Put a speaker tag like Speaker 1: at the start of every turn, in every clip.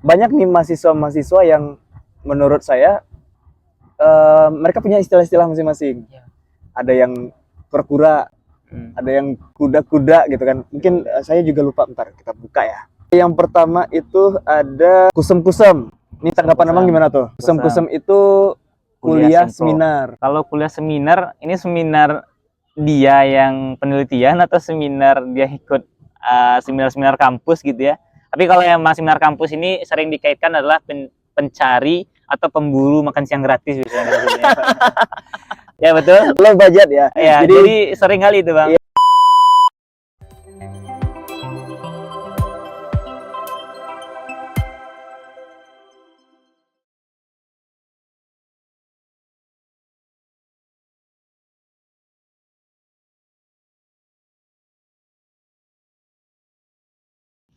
Speaker 1: banyak nih mahasiswa-mahasiswa yang menurut saya mereka punya istilah-istilah masing-masing.
Speaker 2: Ya.
Speaker 1: Ada yang kura-kura, ada yang kuda-kuda gitu kan. Mungkin saya juga lupa, bentar kita buka ya. Yang pertama itu ada kusem-kusem. Ini tanggapan abang gimana tuh? Kusem-kusem itu kuliah seminar.
Speaker 2: Kalau kuliah seminar, ini seminar dia yang penelitian atau seminar dia ikut seminar-seminar kampus gitu ya. Tapi kalau yang seminar kampus ini sering dikaitkan adalah pencari atau pemburu makan siang gratis biasanya. Ya betul.
Speaker 1: Low budget ya.
Speaker 2: Ya, jadi sering kali itu bang.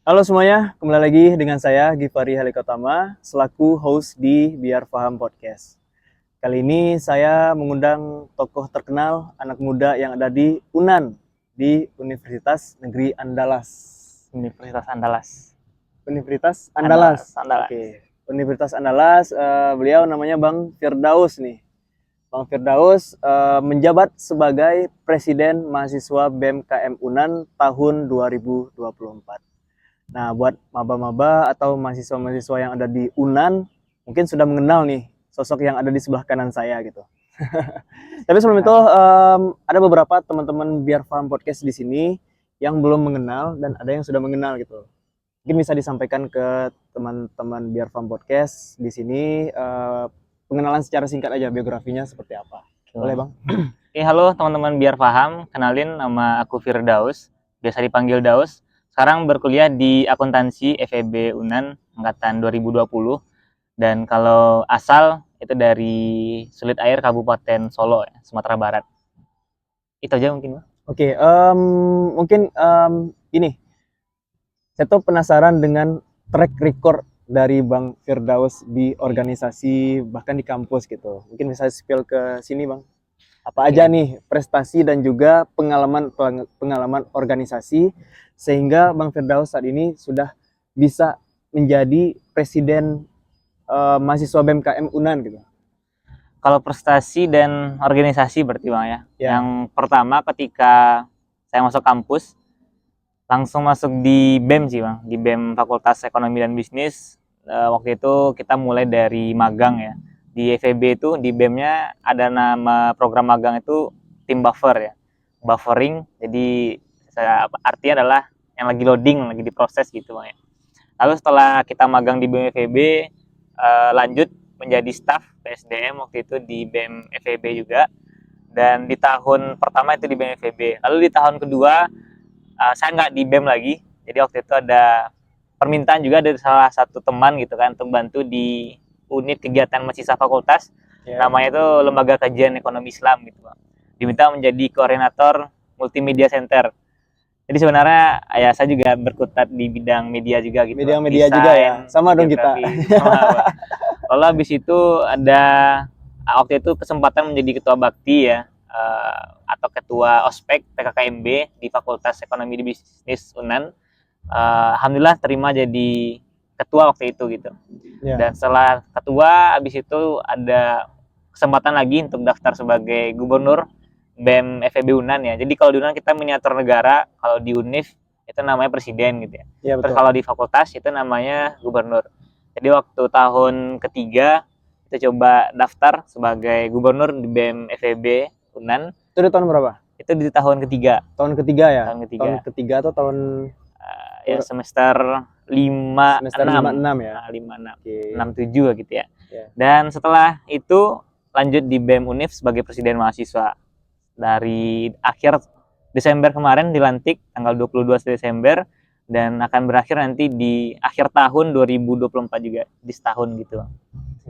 Speaker 1: Halo semuanya, kembali lagi dengan saya Givari Halikotama selaku host di Biar Paham Podcast. Kali ini saya mengundang tokoh terkenal anak muda yang ada di UNAN, di Universitas Negeri Andalas.
Speaker 2: Universitas Andalas.
Speaker 1: Universitas Andalas.
Speaker 2: Andalas.
Speaker 1: Oke. Universitas Andalas, beliau namanya Bang Firdaus nih. Bang Firdaus menjabat sebagai Presiden Mahasiswa BEM-KM UNAN tahun 2024. Nah, buat maba-maba atau mahasiswa-mahasiswa yang ada di UNAN, mungkin sudah mengenal nih sosok yang ada di sebelah kanan saya gitu. Tapi sebelum itu ada beberapa teman-teman Biar Paham Podcast di sini yang belum mengenal dan ada yang sudah mengenal gitu. Mungkin bisa disampaikan ke teman-teman Biar Paham Podcast di sini pengenalan secara singkat aja biografinya seperti apa. Boleh Bang?
Speaker 2: Halo teman-teman Biar Paham, kenalin nama aku Firdaus, biasa dipanggil Daus. Sekarang berkuliah di akuntansi FEB UNAN angkatan 2020. Dan kalau asal itu dari Sulit Air Kabupaten Solo, Sumatera Barat. Itu aja mungkin, Bang.
Speaker 1: Oke, mungkin ini saya tuh penasaran dengan track record dari Bang Firdaus di organisasi bahkan di kampus gitu. Mungkin bisa spill ke sini Bang. Apa aja nih prestasi dan juga pengalaman organisasi sehingga Bang Firdaus saat ini sudah bisa menjadi presiden mahasiswa BMKM UNAN gitu.
Speaker 2: Kalau prestasi dan organisasi berarti Bang ya. Yang pertama ketika saya masuk kampus, langsung masuk di BEM sih Bang, di BEM Fakultas Ekonomi dan Bisnis. Waktu itu kita mulai dari magang ya. Di FEB itu di BEM-nya ada nama program magang itu tim buffer ya. Buffering, jadi artinya adalah yang lagi loading, lagi diproses gitu Bang ya. Lalu setelah kita magang di BEM FEB, lanjut menjadi staf PSDM waktu itu di BEM FEB juga. Dan di tahun pertama itu di BEM FEB. Lalu di tahun kedua saya nggak di BEM lagi. Jadi waktu itu ada permintaan juga dari salah satu teman gitu kan untuk bantu di unit kegiatan mahasiswa fakultas. Namanya itu Lembaga Kajian Ekonomi Islam gitu Bang. Diminta menjadi koordinator multimedia center. Jadi sebenarnya ya saya juga berkutat di bidang media juga gitu.
Speaker 1: Bidang media juga ya. Sama dong kita.
Speaker 2: Sama. Lalu habis itu ada waktu itu kesempatan menjadi ketua bakti ya, atau ketua ospek PKKMB di Fakultas Ekonomi dan Bisnis UNAN. Alhamdulillah terima jadi ketua waktu itu gitu. Dan setelah ketua habis itu ada kesempatan lagi untuk daftar sebagai gubernur BEM FEB UNAN ya. Jadi kalau di UNAN kita miniatur negara, kalau di UNIF itu namanya presiden gitu ya. Terus kalau di fakultas itu namanya gubernur. Jadi waktu tahun ketiga kita coba daftar sebagai gubernur di BEM FEB UNAN.
Speaker 1: Itu di tahun berapa?
Speaker 2: Itu di tahun ketiga.
Speaker 1: Tahun ketiga ya?
Speaker 2: Tahun
Speaker 1: ketiga atau tahun
Speaker 2: ya semester 5,
Speaker 1: semester 5-6 ya?
Speaker 2: 6-7 gitu ya. Dan setelah itu lanjut di BEM UNIF sebagai presiden mahasiswa. Dari akhir Desember kemarin dilantik tanggal 22 Desember dan akan berakhir nanti di akhir tahun 2024 juga, di setahun gitu.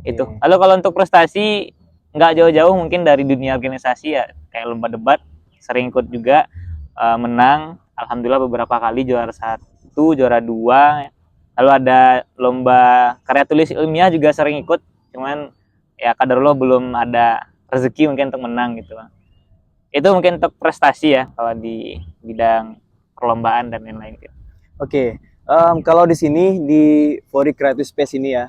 Speaker 2: Itu. Lalu kalau untuk prestasi nggak jauh-jauh mungkin dari dunia organisasi ya, kayak lomba debat sering ikut juga, menang alhamdulillah beberapa kali, juara 1, juara 2. Lalu ada lomba karya tulis ilmiah juga sering ikut, cuman ya kadarullah belum ada rezeki mungkin untuk menang gitu Bang. Itu mungkin untuk prestasi ya kalau di bidang perlombaan dan lain-lain gitu.
Speaker 1: Oke, Kalau di sini di Fori Creative Space ini ya,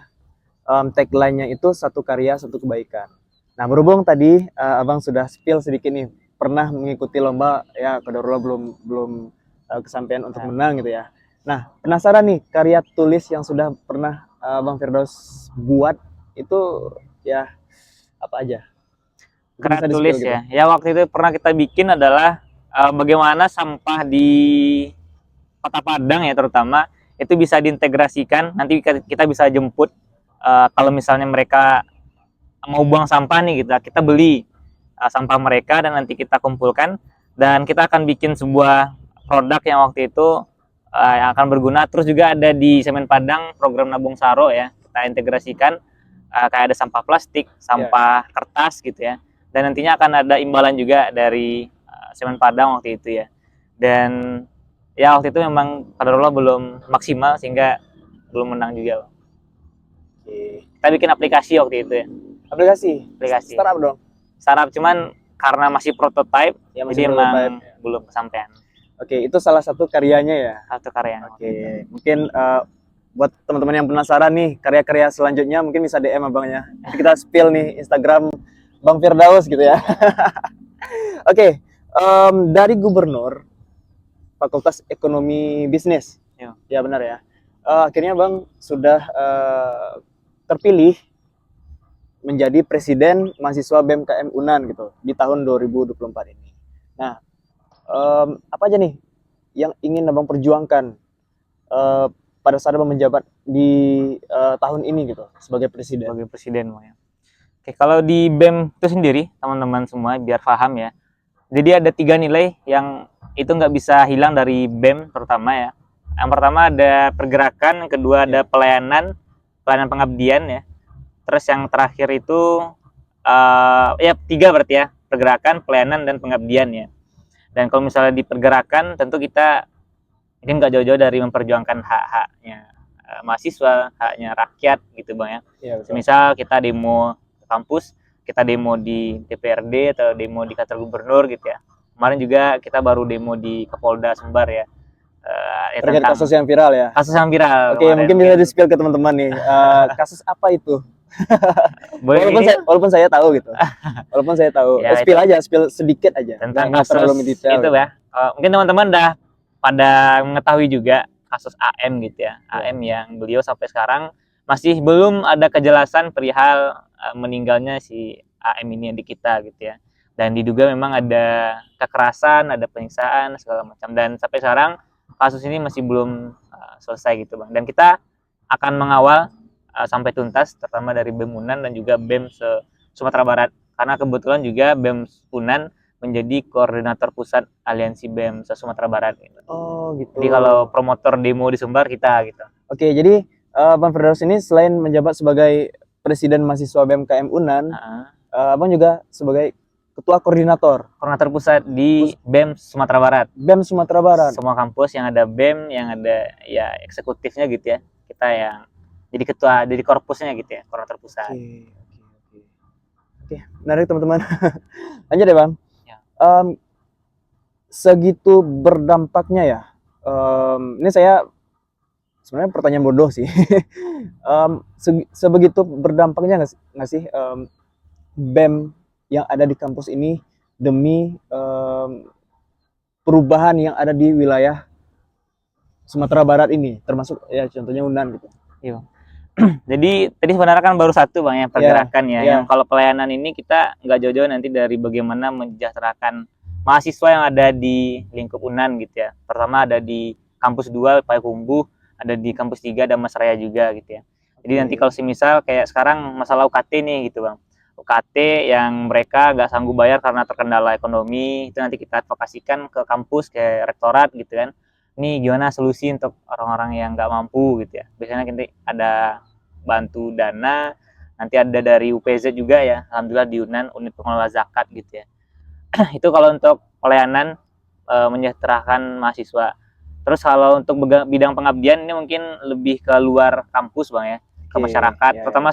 Speaker 1: tagline-nya itu satu karya satu kebaikan. Nah, berhubung tadi Abang sudah spill sedikit nih, pernah mengikuti lomba ya, Qadarullah belum belum kesampaian untuk
Speaker 2: Ya.
Speaker 1: menang gitu ya. Nah, penasaran nih karya tulis yang sudah pernah Bang Firdaus buat itu ya apa aja? Mungkin
Speaker 2: Karya
Speaker 1: bisa di-spill
Speaker 2: tulis
Speaker 1: gitu.
Speaker 2: ya waktu itu pernah kita bikin adalah bagaimana sampah di Kota Padang ya terutama itu bisa diintegrasikan, nanti kita bisa jemput kalau misalnya mereka mau buang sampah nih gitu, kita beli sampah mereka dan nanti kita kumpulkan dan kita akan bikin sebuah produk yang waktu itu yang akan berguna. Terus juga ada di Semen Padang program Nabung Saro ya, kita integrasikan kayak ada sampah plastik,
Speaker 1: Ya.
Speaker 2: sampah kertas gitu ya, dan nantinya akan ada imbalan juga dari Semen Padang waktu itu ya. Dan ya waktu itu memang kadarullah belum maksimal sehingga belum menang juga.
Speaker 1: Oke.
Speaker 2: Kita bikin aplikasi waktu itu ya,
Speaker 1: Aplikasi.
Speaker 2: aplikasi
Speaker 1: Startup dong.
Speaker 2: startup, cuman karena masih prototype
Speaker 1: Ya masih
Speaker 2: jadi
Speaker 1: prototype.
Speaker 2: emang belum kesampaian
Speaker 1: Oke, itu salah satu karyanya ya.
Speaker 2: satu karya.
Speaker 1: Oke, mungkin buat teman-teman yang penasaran nih karya-karya selanjutnya mungkin bisa DM abangnya. Nanti kita spill nih Instagram Bang Firdaus gitu ya. Oke, dari gubernur Fakultas Ekonomi Bisnis.
Speaker 2: Ya.
Speaker 1: Ya benar ya. Akhirnya Bang sudah terpilih menjadi presiden mahasiswa BMKM UNAN gitu di tahun 2024 ini. Nah, apa aja nih yang ingin abang perjuangkan uh, pada saat abang menjabat di tahun ini gitu sebagai presiden?
Speaker 2: Sebagai presiden mau ya. Oke, kalau di BEM itu sendiri teman-teman semua biar paham ya, jadi ada 3 nilai yang itu nggak bisa hilang dari BEM terutama ya. Yang pertama ada pergerakan, yang kedua ada pelayanan pengabdian ya, terus yang terakhir itu ya 3 berarti ya, pergerakan, pelayanan, dan pengabdian ya. Dan kalau misalnya di pergerakan tentu kita mungkin nggak jauh-jauh dari memperjuangkan hak-haknya mahasiswa, haknya rakyat gitu bang ya.
Speaker 1: Ya, betul.
Speaker 2: Misal kita demo ke kampus, kita demo di DPRD atau demo di kantor gubernur gitu ya. Kemarin juga kita baru demo di Kapolda Sumbar ya.
Speaker 1: Terkait kasus yang viral ya.
Speaker 2: Kasus yang viral.
Speaker 1: Oke, mungkin bisa di-spill ke teman-teman nih. Kasus apa itu? Walaupun saya tahu gitu. Walaupun saya tahu.
Speaker 2: Ya,
Speaker 1: Spill aja, spill sedikit aja.
Speaker 2: Tentang
Speaker 1: Nggak
Speaker 2: kasus
Speaker 1: terlalu detail.
Speaker 2: itu ya. Mungkin teman-teman dah pada mengetahui juga kasus AM gitu ya. AM yang beliau sampai sekarang masih belum ada kejelasan perihal meninggalnya si AM ini di kita gitu ya. Dan diduga memang ada kekerasan, ada penyiksaan segala macam, dan sampai sekarang kasus ini masih belum selesai gitu bang. Dan kita akan mengawal sampai tuntas, terutama dari BEM UNAN dan juga BEM Sumatera Barat, karena kebetulan juga BEM UNAN menjadi koordinator pusat aliansi BEM Sumatera Barat.
Speaker 1: Oh gitu.
Speaker 2: Jadi kalau promotor demo di Sumbar kita gitu.
Speaker 1: Oke, jadi Bang Firdaus ini selain menjabat sebagai presiden mahasiswa BMKM UNAN, Abang juga sebagai ketua koordinator
Speaker 2: pusat di BEM Sumatera Barat.
Speaker 1: BEM Sumatera Barat.
Speaker 2: Semua kampus yang ada BEM, yang ada ya eksekutifnya gitu ya, kita yang jadi ketua, jadi korpusnya gitu ya, koordinator pusat.
Speaker 1: Oke, menarik teman-teman. Lanjut deh bang.
Speaker 2: Ya.
Speaker 1: Segitu berdampaknya ya. Ini saya sebenarnya pertanyaan bodoh sih. Sebegitu berdampaknya nggak sih BEM yang ada di kampus ini demi perubahan yang ada di wilayah Sumatera Barat ini, termasuk ya contohnya UNAN gitu.
Speaker 2: Iya. Jadi tadi sebenarnya kan baru satu bang yang pergerakan ya. Yang kalau pelayanan ini kita nggak jauh-jauh nanti dari bagaimana mensejahterakan mahasiswa yang ada di lingkup UNAN gitu ya. Pertama ada di kampus 2 Payakumbuh, ada di kampus 3 ada Mas Raya juga gitu ya. Jadi nanti kalau semisal kayak sekarang masalah UKT nih gitu bang. UKT yang mereka nggak sanggup bayar karena terkendala ekonomi, itu nanti kita advokasikan ke kampus, ke rektorat gitu kan. Ini gimana solusi untuk orang-orang yang nggak mampu gitu ya. Biasanya nanti ada bantu dana, nanti ada dari UPZ juga ya, alhamdulillah di UNAN, unit pengelola zakat gitu ya. Itu kalau untuk pelayanan menyejahterakan mahasiswa. Terus kalau untuk bidang pengabdian ini mungkin lebih ke luar kampus bang ya, ke masyarakat. Terutama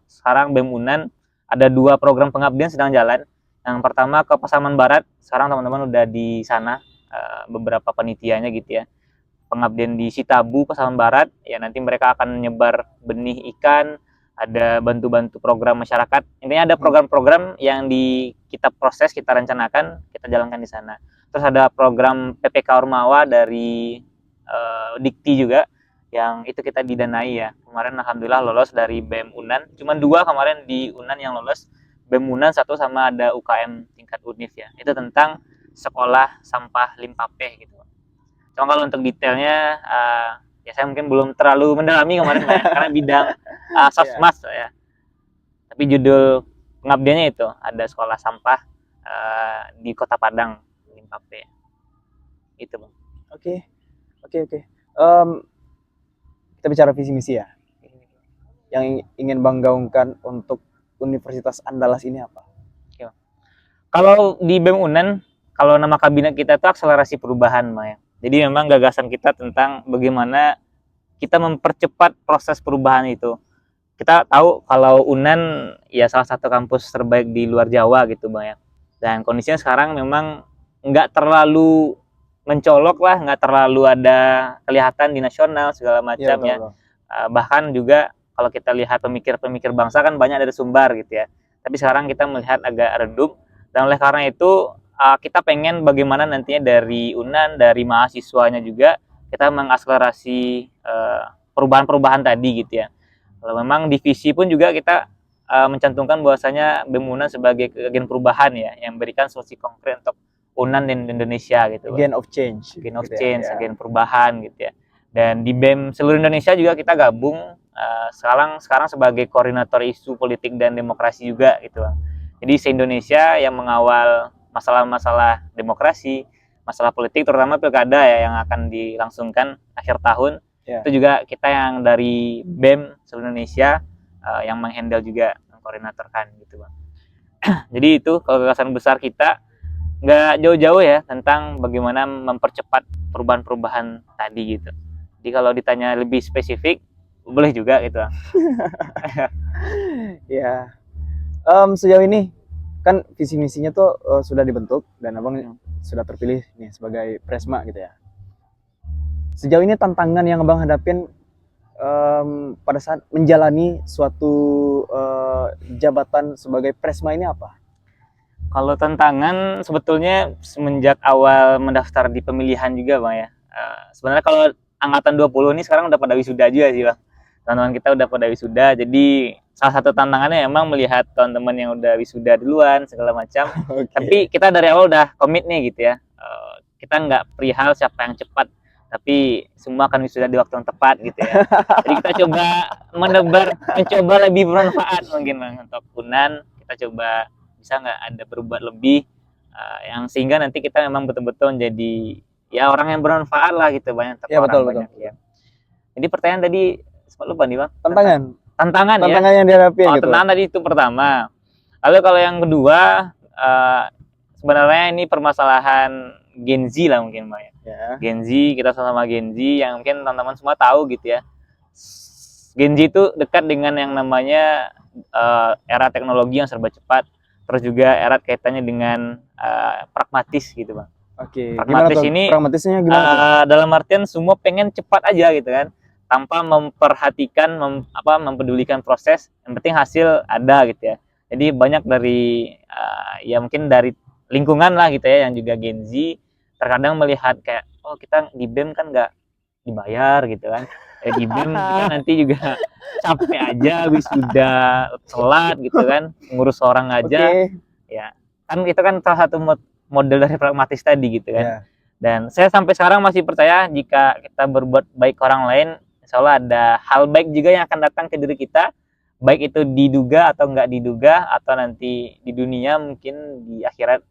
Speaker 2: sekarang BEM UNAN ada 2 program pengabdian sedang jalan. Yang pertama ke Pasaman Barat, sekarang teman-teman udah di sana beberapa penitianya gitu ya. pengabdian di Sitabu, Pasaman Barat, ya nanti mereka akan nyebar benih ikan, ada bantu-bantu program masyarakat. Intinya ada program-program yang kita proses, kita rencanakan, kita jalankan di sana. Terus ada program PPK Ormawa dari Dikti juga, yang itu kita didanai ya. Kemarin alhamdulillah lolos dari BEM Unan. Cuma 2 kemarin di Unan yang lolos. BEM Unan 1 sama ada UKM tingkat UNIF ya. Itu tentang sekolah sampah Limpapeh gitu. Cuma kalau untuk detailnya ya saya mungkin belum terlalu mendalami kemarin ya, karena bidang sosmas ya. Tapi judul pengabdiannya itu ada sekolah sampah di Kota Padang, Limpapeh. Itu Bang.
Speaker 1: Oke. Kita bicara visi misi ya. Yang ingin Bang gaungkan untuk Universitas Andalas ini apa?
Speaker 2: Kalau di BEM Unan, kalau nama kabinet kita itu akselerasi perubahan, Maya. Jadi memang gagasan kita tentang bagaimana kita mempercepat proses perubahan itu. Kita tahu kalau Unan ya salah satu kampus terbaik di luar Jawa gitu, Bang ya. Dan kondisinya sekarang memang nggak terlalu mencolok lah, nggak terlalu ada kelihatan di nasional segala macam ya. Bahkan juga kalau kita lihat pemikir-pemikir bangsa kan banyak dari Sumbar gitu ya. Tapi sekarang kita melihat agak redup, dan oleh karena itu kita pengen bagaimana nantinya dari Unan, dari mahasiswanya juga kita mengakselerasi perubahan-perubahan tadi gitu ya. Kalau memang divisi pun juga kita mencantumkan bahwasanya BEM Unan sebagai agen perubahan ya, yang memberikan solusi konkret untuk Unan dan Indonesia gitu.
Speaker 1: Agent of change.
Speaker 2: Agent of change, agen perubahan gitu ya. Dan di BEM seluruh Indonesia juga kita gabung sekarang sebagai koordinator isu politik dan demokrasi juga gitu Bang. Jadi se-Indonesia yang mengawal masalah-masalah demokrasi, masalah politik terutama pilkada ya yang akan dilangsungkan akhir tahun. Itu juga kita yang dari BEM seluruh Indonesia yang menghandle juga, mengkoordinatorkan gitu Bang. Jadi itu kalau gagasan besar kita nggak jauh-jauh ya tentang bagaimana mempercepat perubahan-perubahan tadi gitu. Jadi kalau ditanya lebih spesifik boleh juga gitu.
Speaker 1: Ya, sejauh ini kan visi misinya tuh sudah dibentuk dan abang sudah terpilih nih sebagai Presma gitu ya. Sejauh ini tantangan yang abang hadapin pada saat menjalani suatu jabatan sebagai Presma ini apa?
Speaker 2: Kalau tantangan sebetulnya semenjak awal mendaftar di pemilihan juga Bang ya. Sebenarnya kalau angkatan 20 ini sekarang udah pada wisuda juga sih Bang. Teman-teman kita udah pada wisuda, jadi salah satu tantangannya emang melihat teman-teman yang udah wisuda duluan segala macam. Okay. Tapi kita dari awal udah komit nih gitu ya. Kita nggak perihal siapa yang cepat, tapi semua akan wisuda di waktu yang tepat gitu ya. Jadi kita coba mencoba lebih bermanfaat mungkin Bang untuk Unan. Kita coba bisa nggak ada berbuat lebih yang sehingga nanti kita memang betul-betul menjadi ya orang yang bermanfaat lah gitu banyak ya, orang banyak ya. Jadi pertanyaan tadi sempat lupa nih Bang. Tantangan ya.
Speaker 1: Tantangan yang dihadapi gitu.
Speaker 2: Tantangan tadi itu pertama. Lalu kalau yang kedua sebenarnya ini permasalahan Gen Z lah mungkin Bang ya. Gen Z, kita sama Gen Z yang mungkin teman-teman semua tahu gitu ya. Gen Z itu dekat dengan yang namanya era teknologi yang serba cepat. Terus juga erat kaitannya dengan pragmatis gitu Bang.
Speaker 1: Oke.
Speaker 2: Pragmatis ini
Speaker 1: pragmatisnya gimana?
Speaker 2: Dalam artian semua pengen cepat aja gitu kan, tanpa memperhatikan, mempedulikan proses. Yang penting hasil ada gitu ya. Jadi banyak dari ya mungkin dari lingkungan lah gitu ya, yang juga Gen Z terkadang melihat kayak oh kita di BEM kan nggak dibayar gitu kan. Di BEM kita nanti juga capek aja wisuda telat gitu kan, ngurus orang aja. Ya kan itu kan salah satu model dari pragmatis tadi gitu kan. Dan saya sampai sekarang masih percaya jika kita berbuat baik ke orang lain, insya Allah ada hal baik juga yang akan datang ke diri kita, baik itu diduga atau nggak diduga, atau nanti di dunia mungkin di akhirat,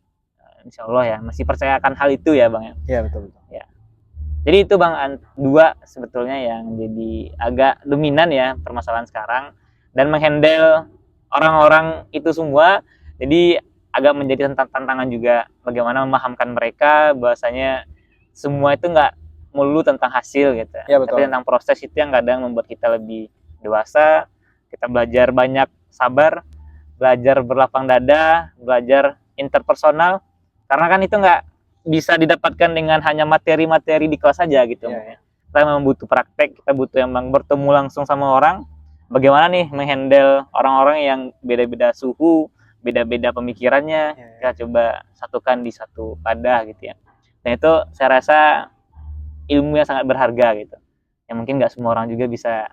Speaker 2: insya Allah ya masih percaya akan hal itu ya Bang ya.
Speaker 1: Iya betul.
Speaker 2: Ya. Jadi itu Bang, dua sebetulnya yang jadi agak dominan ya permasalahan sekarang, dan menghandle orang-orang itu semua jadi agak menjadi tantangan juga bagaimana memahamkan mereka bahwasanya semua itu nggak melulu tentang hasil gitu ya, tapi tentang proses itu yang kadang membuat kita lebih dewasa, kita belajar banyak sabar, belajar berlapang dada, belajar interpersonal, karena kan itu nggak bisa didapatkan dengan hanya materi-materi di kelas saja gitu. kita memang butuh praktek, kita butuh emang bertemu langsung sama orang, bagaimana nih menghandle orang-orang yang beda-beda suhu, beda-beda pemikirannya, kita coba satukan di satu wadah gitu ya. Dan itu saya rasa ilmu yang sangat berharga gitu, yang mungkin nggak semua orang juga bisa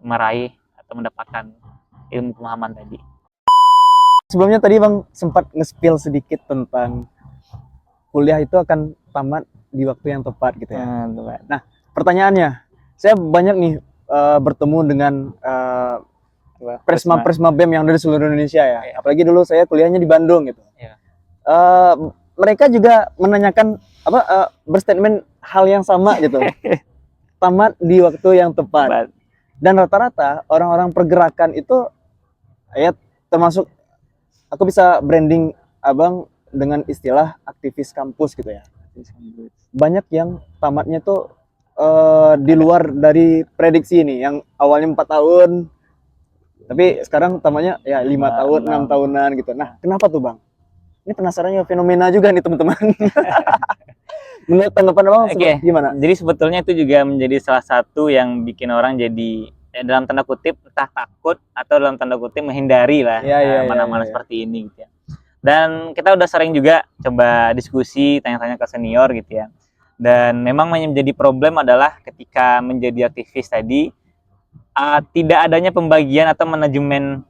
Speaker 2: meraih atau mendapatkan ilmu pemahaman tadi.
Speaker 1: Sebelumnya tadi Bang sempat nge-spill sedikit tentang kuliah itu akan tamat di waktu yang tepat gitu ya. Nah, pertanyaannya, saya banyak nih bertemu dengan Presma BEM yang dari seluruh Indonesia ya. Apalagi dulu saya kuliahnya di Bandung gitu. Mereka juga menanyakan berstatement hal yang sama gitu. Tamat di waktu yang tepat. Dan rata-rata orang-orang pergerakan itu ya termasuk aku bisa branding Abang dengan istilah aktivis kampus gitu ya. Banyak yang tamatnya tuh di luar dari prediksi ini, yang awalnya 4 tahun tapi sekarang tamatnya ya 5 tahun, 6 tahunan gitu. Nah, kenapa tuh Bang? Ini penasarannya, fenomena juga nih teman-teman. Menurut tanggapan Abang gimana?
Speaker 2: Jadi sebetulnya itu juga menjadi salah satu yang bikin orang jadi dalam tanda kutip entah takut atau dalam tanda kutip menghindari lah mana-mana seperti ini gitu ya. Dan kita udah sering juga coba diskusi, tanya-tanya ke senior gitu ya. Dan memang menjadi problem adalah ketika menjadi aktivis tadi tidak adanya pembagian atau manajemen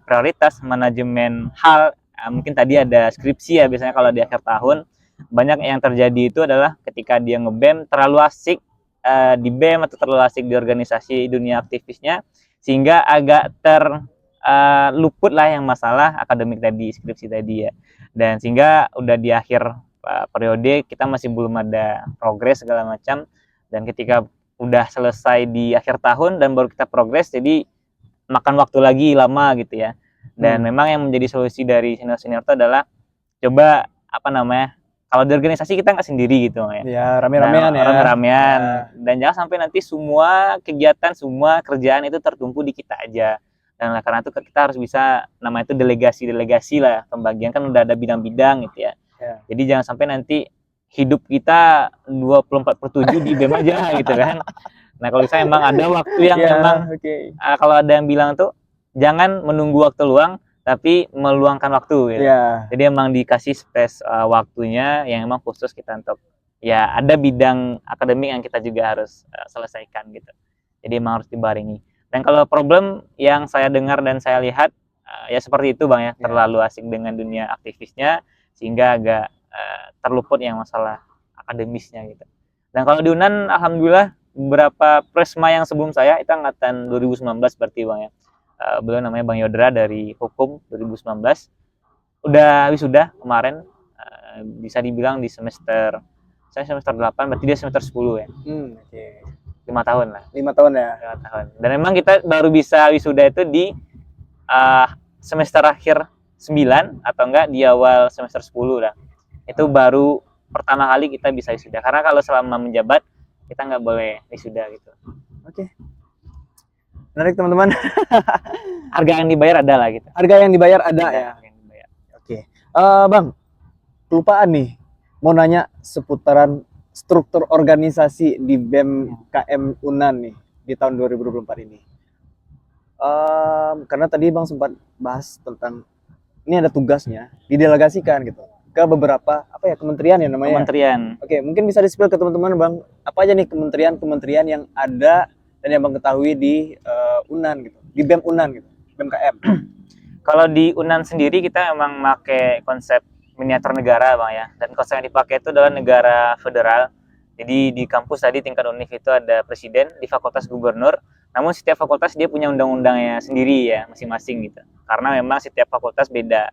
Speaker 2: prioritas, manajemen hal. Mungkin tadi ada skripsi ya, biasanya kalau di akhir tahun banyak yang terjadi itu adalah ketika dia nge-BEM terlalu asik di BEM atau terlalu asik di organisasi dunia aktivisnya, sehingga agak luput lah yang masalah akademik tadi, skripsi tadi ya. Dan sehingga udah di akhir periode kita masih belum ada progres segala macam, dan ketika udah selesai di akhir tahun dan baru kita progres, jadi makan waktu lagi lama gitu ya. Dan memang yang menjadi solusi dari senior-senior itu adalah coba kalau di organisasi kita nggak sendiri gitu ya.
Speaker 1: Ya, rame-ramean ya.
Speaker 2: Rame-ramean. Dan jangan sampai nanti semua kegiatan, semua kerjaan itu tertumpu di kita aja. Dan karena itu kita harus bisa, namanya itu delegasi lah, pembagian kan udah ada bidang-bidang gitu ya. Jadi jangan sampai nanti hidup kita 24/7 di BEM aja gitu kan. Nah, kalau misalnya emang ada waktu yang kalau ada yang bilang tuh jangan menunggu waktu luang, tapi meluangkan waktu gitu. Jadi emang dikasih space waktunya yang emang khusus kita untuk ya ada bidang akademik yang kita juga harus selesaikan gitu. Jadi emang harus dibarengi. Dan kalau problem yang saya dengar dan saya lihat ya seperti itu Bang ya, terlalu asik dengan dunia aktivisnya sehingga agak terluput yang masalah akademisnya gitu. Dan kalau di UNAN alhamdulillah beberapa presma yang sebelum saya itu angkatan 2019 berarti Bang ya. Beliau namanya Bang Yodra dari Hukum 2019. Udah wisuda kemarin, bisa dibilang di semester, saya semester 8, berarti dia semester 10 ya. 5 tahun lah.
Speaker 1: 5 tahun ya.
Speaker 2: 5 tahun. Dan memang kita baru bisa wisuda itu di semester akhir 9 atau enggak di awal semester 10 lah. Itu baru pertama kali kita bisa wisuda. Karena kalau selama menjabat kita nggak boleh wisuda gitu.
Speaker 1: Menarik teman-teman.
Speaker 2: Harga yang dibayar ada lah gitu.
Speaker 1: Harga yang dibayar ada ya. Bang, kelupaan nih mau nanya seputaran struktur organisasi di BEM KM UNAN nih di tahun 2024 ini. Karena tadi Bang sempat bahas tentang ini ada tugasnya didelegasikan gitu ke beberapa kementerian ya namanya.
Speaker 2: Kementerian.
Speaker 1: Mungkin bisa di-spill ke teman-teman Bang, apa aja nih kementerian yang ada dan yang Bang ketahui di UNAN gitu, di BEM UNAN gitu, BEM KM.
Speaker 2: Kalau di UNAN sendiri kita memang pakai konsep miniatur negara Bang ya, dan konsep yang dipakai itu adalah negara federal. Jadi di kampus tadi tingkat univ itu ada presiden, di fakultas gubernur. Namun setiap fakultas dia punya undang-undangnya sendiri ya, masing-masing gitu. Karena memang setiap fakultas beda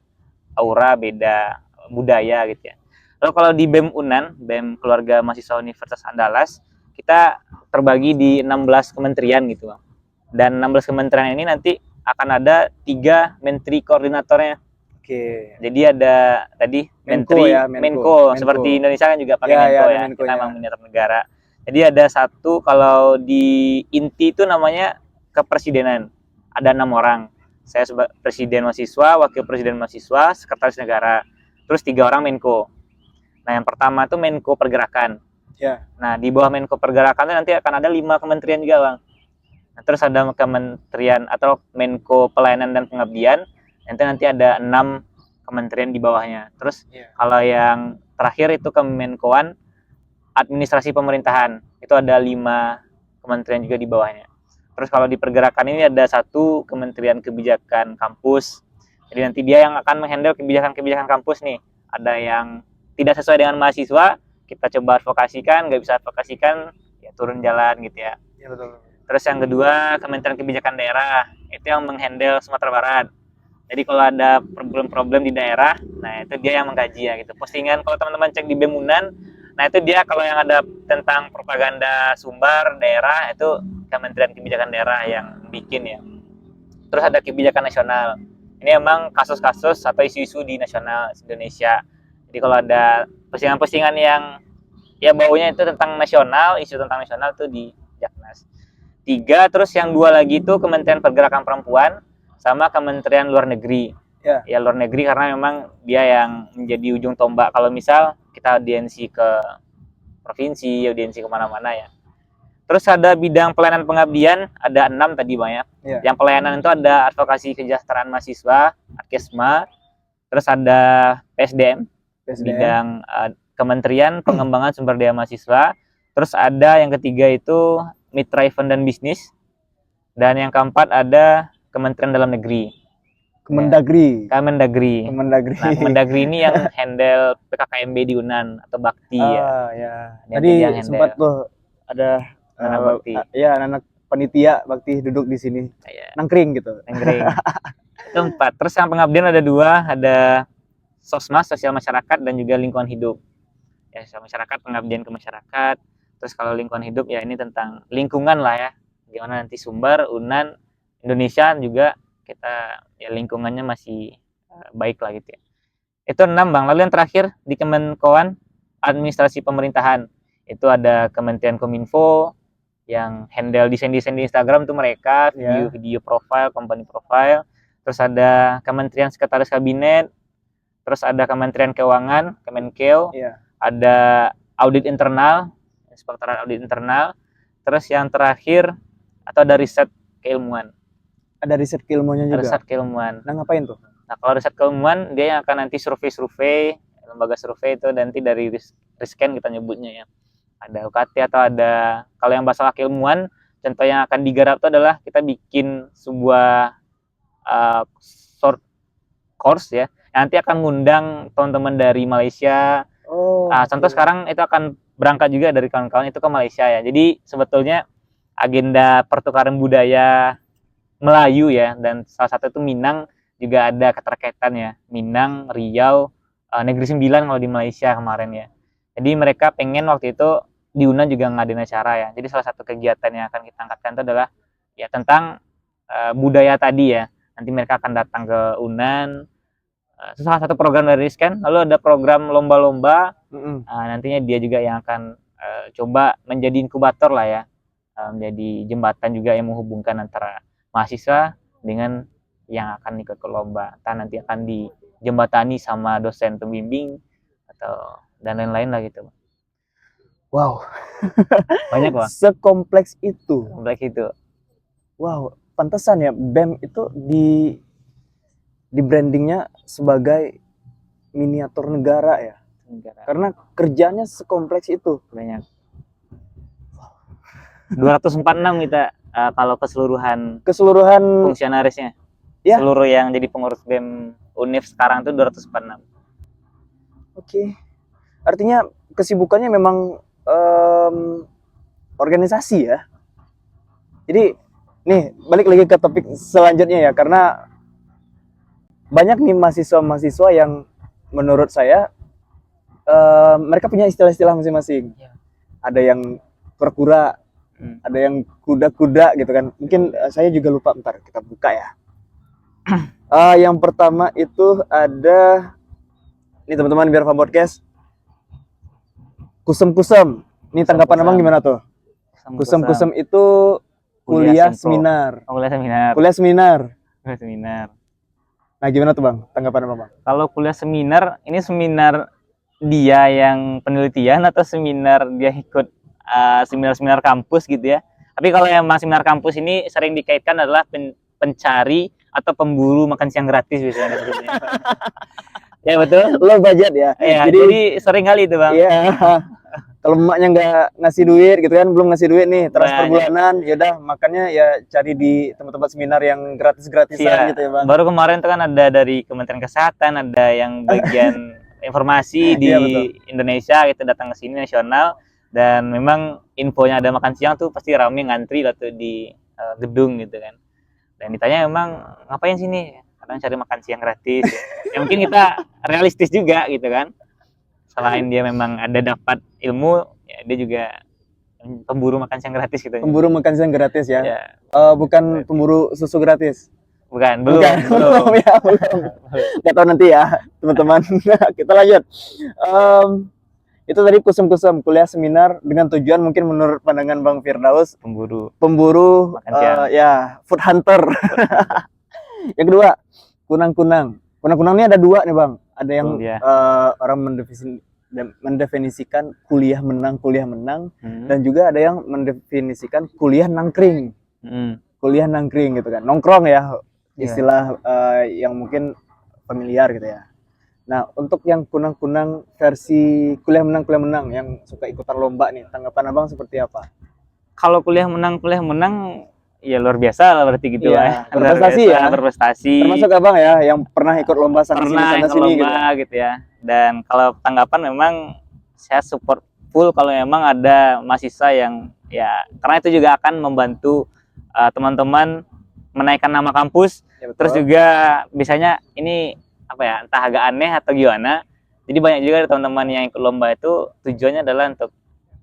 Speaker 2: aura, beda budaya gitu ya. Lalu kalau di BEM UNAN, BEM Keluarga Mahasiswa Universitas Andalas, kita terbagi di 16 kementerian gitu Bang. Dan 16 kementerian ini nanti akan ada 3 menteri koordinatornya. Jadi ada tadi menteri Menko, seperti Indonesia kan juga pakai Menko ya. Kita memang miniatur negara. Jadi ada satu, kalau di inti itu namanya kepresidenan. Ada 6 orang. Saya sebagai presiden mahasiswa, wakil presiden mahasiswa, sekretaris negara. Terus 3 orang Menko. Nah, yang pertama itu Menko Pergerakan.
Speaker 1: Ya.
Speaker 2: Nah, di bawah Menko Pergerakan itu nanti akan ada 5 kementerian juga, Bang. Nah, terus ada kementerian atau Menko Pelayanan dan Pengabdian, nanti ada 6 kementerian di bawahnya. Terus kalau yang terakhir itu Kemenkoan Administrasi Pemerintahan, itu ada 5 kementerian juga di bawahnya. Terus kalau di pergerakan ini ada 1 Kementerian Kebijakan Kampus. Jadi nanti dia yang akan menghandle kebijakan-kebijakan kampus nih. Ada yang tidak sesuai dengan mahasiswa, kita coba advokasikan, nggak bisa advokasikan, ya turun jalan gitu ya.
Speaker 1: Iya betul.
Speaker 2: Terus yang kedua, Kementerian Kebijakan Daerah, itu yang menghandle Sumatera Barat. Jadi kalau ada problem-problem di daerah, nah itu dia yang mengkaji ya gitu. Postingan kalau teman-teman cek di BEM Unan, nah itu dia kalau yang ada tentang propaganda sumber daerah, itu Kementerian Kebijakan Daerah yang bikin ya. Terus ada kebijakan nasional. Ini emang kasus-kasus atau isu-isu di nasional Indonesia. Jadi kalau ada postingan-postingan yang ya baunya itu tentang nasional, isu tentang nasional itu di Jaknas. 3, terus yang 2 lagi itu Kementerian Pergerakan Perempuan sama Kementerian Luar Negeri. Ya luar negeri karena memang dia yang menjadi ujung tombak kalau misal kita audiensi ke provinsi, audiensi kemana-mana ya. Terus ada bidang pelayanan pengabdian, ada 6 tadi banyak. Yang pelayanan itu ada advokasi kesejahteraan mahasiswa, Adkesma. Terus ada PSDM, bidang Kementerian Pengembangan Sumber Daya Mahasiswa. Terus ada yang ketiga itu Mitra Event dan Bisnis. Dan yang keempat ada Kementerian Dalam Negeri.
Speaker 1: Kemendagri.
Speaker 2: Kemendagri.
Speaker 1: Kemendagri.
Speaker 2: Nah, Kemendagri ini yang handle PKKMB di Unan atau Bakti ya.
Speaker 1: Ya.
Speaker 2: Tadi
Speaker 1: sempat tuh ada
Speaker 2: anak Bakti.
Speaker 1: Ya, anak panitia Bakti duduk di sini.
Speaker 2: Ya.
Speaker 1: Nangkring gitu.
Speaker 2: Nangkring. Itu 4. Terus yang pengabdian ada 2, ada Sosmas, sosial masyarakat, dan juga lingkungan hidup. Ya, sosial masyarakat, pengabdian ke masyarakat. Terus kalau lingkungan hidup ya ini tentang lingkungan lah ya. Gimana nanti Sumber, Unan, Indonesia juga kita ya lingkungannya masih baik lah gitu ya. Itu 6, Bang. Lalu yang terakhir di Kemenkoan Administrasi Pemerintahan. Itu ada Kementerian Kominfo yang handle desain-desain di Instagram tuh mereka, video profile, company profile. Terus ada Kementerian Sekretaris Kabinet. Terus ada Kementerian Keuangan, Kemenkeu. Ada audit internal, Inspektorat Audit Internal. Terus yang terakhir atau ada riset keilmuan.
Speaker 1: Ada riset keilmuannya juga.
Speaker 2: Riset keilmuan.
Speaker 1: Nah, ngapain tuh?
Speaker 2: Nah, kalau riset keilmuan dia yang akan nanti survei-survei, lembaga survei itu nanti dari Risken kita nyebutnya ya. Ada UKT atau ada kalau yang masalah keilmuan, contoh yang akan digarap itu adalah kita bikin sebuah short course ya. Nanti akan ngundang teman-teman dari Malaysia. Contoh sekarang itu akan berangkat juga dari kawan-kawan itu ke Malaysia ya. Jadi sebetulnya agenda pertukaran budaya Melayu ya, dan salah satu itu Minang juga ada keterkaitan ya. Minang, Riau, Negeri Sembilan kalau di Malaysia kemarin ya. Jadi mereka pengen waktu itu di Unan juga ngadain acara ya. Jadi salah satu kegiatan yang akan kita angkatkan itu adalah ya tentang budaya tadi ya. Nanti mereka akan datang ke Unan. Salah satu program dari Risken. Lalu ada program lomba-lomba. Nantinya dia juga yang akan coba menjadi inkubator lah ya. Menjadi jembatan juga yang menghubungkan antara mahasiswa dengan yang akan ikut ke lomba. Entah nanti akan dijembatani sama dosen pembimbing atau dan lain-lain lah gitu.
Speaker 1: Wow.
Speaker 2: Banyak, Bang.
Speaker 1: Sekompleks itu.
Speaker 2: Kompleks itu.
Speaker 1: Wow, pantesan ya BEM itu di brandingnya sebagai miniatur negara ya. Karena kerjanya sekompleks itu.
Speaker 2: Banyak. 246 kita kalau keseluruhan fungsionarisnya. Ya. Seluruh yang jadi pengurus BEM Univ sekarang itu 246.
Speaker 1: Oke. Artinya kesibukannya memang organisasi ya. Jadi nih balik lagi ke topik selanjutnya ya, karena banyak nih mahasiswa-mahasiswa yang menurut saya mereka punya istilah-istilah masing-masing. Ada yang kura-kura, ada yang kuda-kuda gitu kan. Mungkin saya juga lupa, bentar kita buka ya. Yang pertama itu ada ini teman-teman biar paham podcast. Kusem-kusem. Ini tanggapan Abang gimana tuh? Kusem-kusem itu kuliah seminar. Kuliah seminar. Nah, gimana tuh Bang? Tanggapan Abang?
Speaker 2: Kalau kuliah seminar, ini seminar dia yang penelitian atau seminar dia ikut seminar-seminar kampus gitu ya. Tapi kalau yang seminar kampus ini sering dikaitkan adalah pencari atau pemburu makan siang gratis biasanya. Ya betul.
Speaker 1: Low budget ya.
Speaker 2: Ya, jadi sering kali itu bang.
Speaker 1: Iya. Kalau emaknya nggak ngasih duit gitu kan, belum ngasih duit nih, transfer
Speaker 2: Banyak.
Speaker 1: bulanan, ya udah makannya ya cari di tempat-tempat seminar yang gratis-gratisan
Speaker 2: Iya.
Speaker 1: gitu ya bang.
Speaker 2: Baru kemarin tuh kan ada dari Kementerian Kesehatan, ada yang bagian informasi di
Speaker 1: Iya, betul.
Speaker 2: Indonesia gitu datang ke sini nasional, dan memang infonya ada makan siang tuh pasti rame ngantri lah tuh di gedung gitu kan. Dan ditanya emang ngapain sini? Kadang cari makan siang gratis. Ya mungkin kita realistis juga gitu kan. Selain dia memang ada dapat ilmu, ya dia juga pemburu makan siang gratis gitu.
Speaker 1: Pemburu makan siang gratis ya.
Speaker 2: Ya,
Speaker 1: Bukan pemburu susu gratis.
Speaker 2: bukan, belum.
Speaker 1: Bukan, belum ya, belum. Nggak tahu nanti ya, teman-teman. Kita lanjut. Itu tadi kusum-kusum kuliah seminar dengan tujuan mungkin menurut pandangan Bang Firdaus pemburu
Speaker 2: Makan siang.
Speaker 1: ya food hunter. Yang kedua, kunang-kunang. Kunang-kunang ini ada dua nih Bang. Ada yang
Speaker 2: Iya.
Speaker 1: orang mendefinisikan kuliah menang, dan juga ada yang mendefinisikan kuliah nangkring. Kuliah nangkring gitu kan. Nongkrong ya, istilah yang mungkin familiar gitu ya. Nah, untuk yang kunang-kunang versi kuliah menang yang suka ikutan lomba nih, tanggapan Abang seperti apa?
Speaker 2: Kalau kuliah menang, ya luar biasa lah berarti gitu
Speaker 1: Iya,
Speaker 2: ya.
Speaker 1: berprestasi ya.
Speaker 2: Berprestasi.
Speaker 1: Termasuk Abang ya yang pernah ikut lomba sana sini
Speaker 2: Pernah
Speaker 1: sana
Speaker 2: ikut
Speaker 1: sini
Speaker 2: lomba gitu ya. Dan kalau tanggapan memang saya support full kalau memang ada mahasiswa yang ya, karena itu juga akan membantu teman-teman menaikkan nama kampus.
Speaker 1: Ya, betul.
Speaker 2: Terus juga biasanya ini apa ya, entah agak aneh atau gimana. Jadi banyak juga teman-teman yang ikut lomba itu tujuannya adalah untuk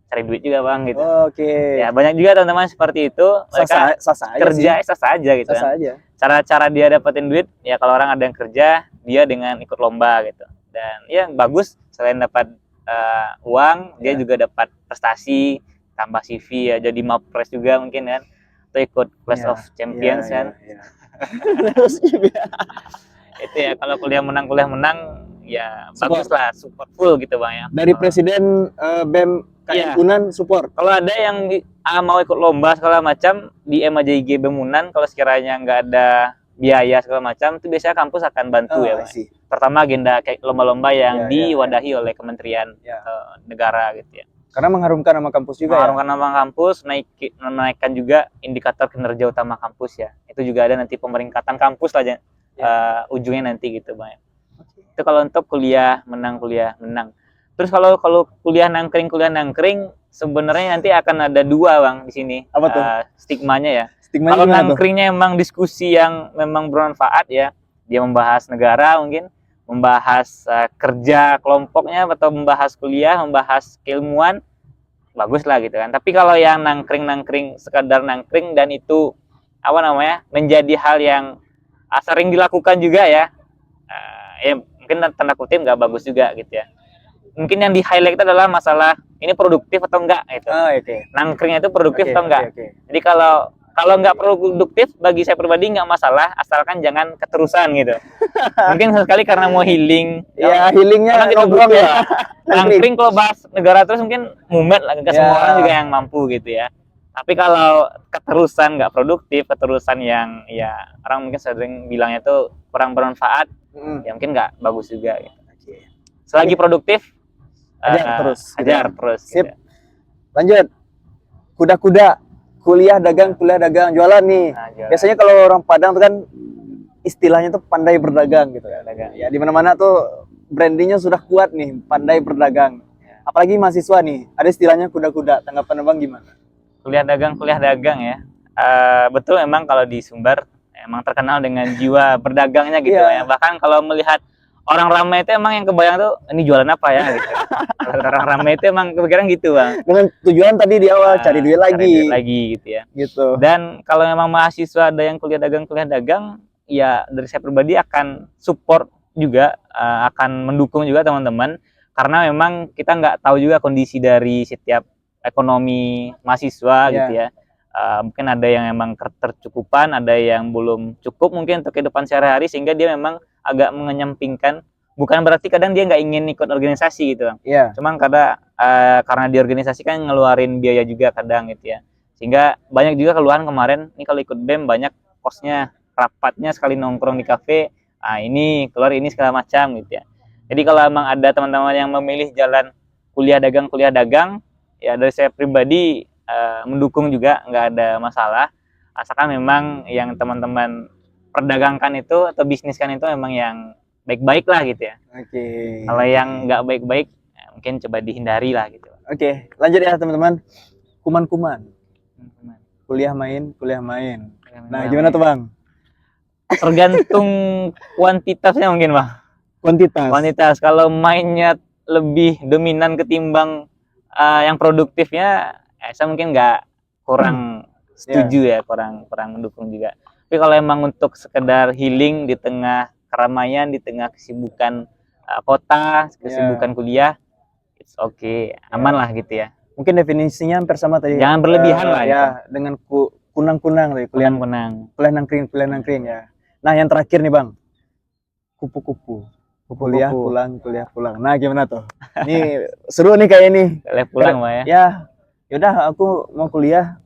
Speaker 2: cari duit juga bang gitu.
Speaker 1: Oke.
Speaker 2: Ya banyak juga teman-teman seperti itu. Mereka
Speaker 1: Sasa aja
Speaker 2: kerja
Speaker 1: sih.
Speaker 2: sah aja gitu
Speaker 1: Sasa
Speaker 2: kan.
Speaker 1: aja.
Speaker 2: Cara-cara dia dapetin duit ya, kalau orang ada yang kerja, dia dengan ikut lomba gitu. Dan ya bagus, selain dapat uang, dia juga dapat prestasi, tambah CV ya, jadi mapres juga mungkin kan, atau ikut Clash of Champions kan. Itu ya, kalau kuliah menang ya bagus lah, support full gitu bang ya.
Speaker 1: Dari Presiden BEM KM Unan support.
Speaker 2: Kalau ada yang mau ikut lomba segala macam di MAJIG BEM Unan, kalau sekiranya nggak ada biaya segala macam, itu biasanya kampus akan bantu ya bang. Pertama agenda kayak lomba-lomba yang diwadahi oleh kementerian negara gitu ya.
Speaker 1: Karena mengharumkan nama kampus juga.
Speaker 2: Mengharumkan nama kampus, menaikkan juga indikator kinerja utama kampus ya. Itu juga ada nanti pemeringkatan kampus lah ujungnya nanti gitu bang. Itu kalau untuk kuliah menang. Terus kalau kuliah nangkring sebenarnya nanti akan ada dua bang di sini.
Speaker 1: Apa tuh?
Speaker 2: Stigmanya ya.
Speaker 1: Kalau
Speaker 2: nangkringnya emang diskusi yang memang bermanfaat ya, dia membahas negara mungkin, membahas kerja kelompoknya, atau membahas kuliah, membahas keilmuan, bagus lah gitu kan. Tapi kalau yang nangkring sekadar nangkring dan itu apa namanya menjadi hal yang sering dilakukan juga ya, ya mungkin tanda kutip nggak bagus juga gitu ya. Mungkin yang di highlight itu adalah masalah ini produktif atau enggak gitu. Nangkringnya itu produktif atau enggak. Jadi kalau nggak produktif, bagi saya pribadi nggak masalah, asalkan jangan keterusan gitu. Mungkin sekali karena mau healing.
Speaker 1: Ya healingnya
Speaker 2: kita butuh ya. Nangkring kalau bahas negara terus mungkin mumet lah, nggak semua orang juga yang mampu gitu ya. Tapi kalau keterusan nggak produktif, keterusan yang ya orang mungkin sering bilangnya itu kurang bermanfaat, ya mungkin nggak bagus juga gitu. Selagi produktif, ajar terus.
Speaker 1: Sip.
Speaker 2: Gitu.
Speaker 1: Lanjut. Kuda-kuda, kuliah dagang, jualan nih. Jualan. Biasanya kalau orang Padang tuh kan istilahnya tuh pandai berdagang gitu kan. Ya di mana-mana tuh brandingnya sudah kuat nih, pandai berdagang. Apalagi mahasiswa nih, ada istilahnya kuda-kuda. Tanggapan Abang gimana?
Speaker 2: Kuliah dagang ya. Betul, emang kalau di Sumbar emang terkenal dengan jiwa berdagangnya gitu ya. Bahkan kalau melihat orang ramai itu emang yang kebayang tuh ini jualan apa ya gitu. Orang ramai itu emang kepikiran gitu bang.
Speaker 1: Dengan tujuan tadi di awal cari duit
Speaker 2: lagi gitu ya.
Speaker 1: Gitu.
Speaker 2: Dan kalau memang mahasiswa ada yang kuliah dagang, ya dari saya pribadi akan support juga, akan mendukung juga teman-teman, karena memang kita nggak tahu juga kondisi dari setiap ekonomi mahasiswa gitu ya. Mungkin ada yang memang tercukupan, ada yang belum cukup mungkin untuk kehidupan sehari-hari, sehingga dia memang agak mengenyampingkan bukan berarti kadang dia nggak ingin ikut organisasi gitu Bang.
Speaker 1: Iya.
Speaker 2: Cuman karena di organisasi kan ngeluarin biaya juga kadang gitu ya. Sehingga banyak juga keluhan kemarin, ini kalau ikut BEM banyak kosnya, rapatnya sekali nongkrong di kafe, ini keluar ini segala macam gitu ya. Jadi kalau emang ada teman-teman yang memilih jalan kuliah dagang, ya dari saya pribadi mendukung juga, nggak ada masalah. Asalkan memang yang teman-teman perdagangkan itu atau bisniskan itu memang yang baik-baik lah gitu ya.
Speaker 1: Oke.
Speaker 2: Kalau yang nggak baik-baik, mungkin coba dihindari lah gitu.
Speaker 1: Oke, lanjut ya teman-teman. Kuman-kuman. Kuliah main. Nah, gimana tuh Bang?
Speaker 2: Tergantung kuantitasnya mungkin Bang. Kuantitas. Kalau mainnya lebih dominan ketimbang yang produktifnya, saya mungkin kurang setuju ya, kurang mendukung juga. Tapi kalau emang untuk sekedar healing di tengah keramaian, di tengah kesibukan kota, kesibukan kuliah, it's okay, aman lah gitu ya.
Speaker 1: Mungkin definisinya hampir sama tadi.
Speaker 2: Jangan berlebihan lah
Speaker 1: ya,
Speaker 2: gitu.
Speaker 1: Dengan kunang-kunang tadi, kuliah nangkring. Ya. Nah, yang terakhir nih Bang. Kupu-kupu. Kuliah pulang. Nah, gimana tuh? Ini seru nih kayak ini.
Speaker 2: Kuliah pulang Mbak ya.
Speaker 1: Ya, yaudah aku mau kuliah.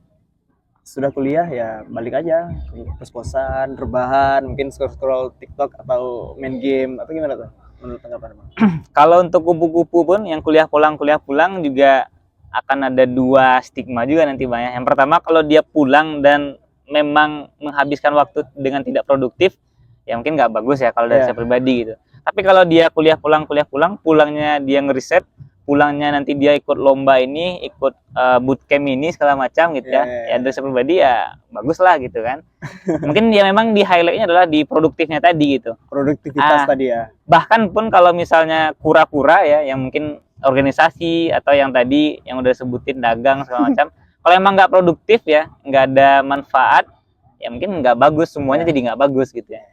Speaker 1: Sudah kuliah ya balik aja kos-kosan, rebahan, mungkin scroll TikTok atau main game, apa gimana tuh? Menurut tanggapan Bang?
Speaker 2: Kalau untuk kupu-kupu pun yang kuliah pulang juga akan ada dua stigma juga nanti Bang ya. Yang pertama, kalau dia pulang dan memang menghabiskan waktu dengan tidak produktif, ya mungkin nggak bagus ya kalau dari saya pribadi gitu. Tapi kalau dia kuliah pulang, pulangnya dia ngeriset, pulangnya nanti dia ikut lomba ini, ikut bootcamp ini segala macam gitu ya. Ya dari saya pribadi ya bagus lah gitu kan. Mungkin dia memang di highlightnya adalah di produktifnya tadi gitu.
Speaker 1: Produktivitas tadi ya.
Speaker 2: Bahkan pun kalau misalnya kura-kura ya, yang mungkin organisasi atau yang tadi yang udah sebutin dagang segala macam, kalau emang nggak produktif ya, nggak ada manfaat, ya mungkin nggak bagus, semuanya jadi nggak bagus gitu ya.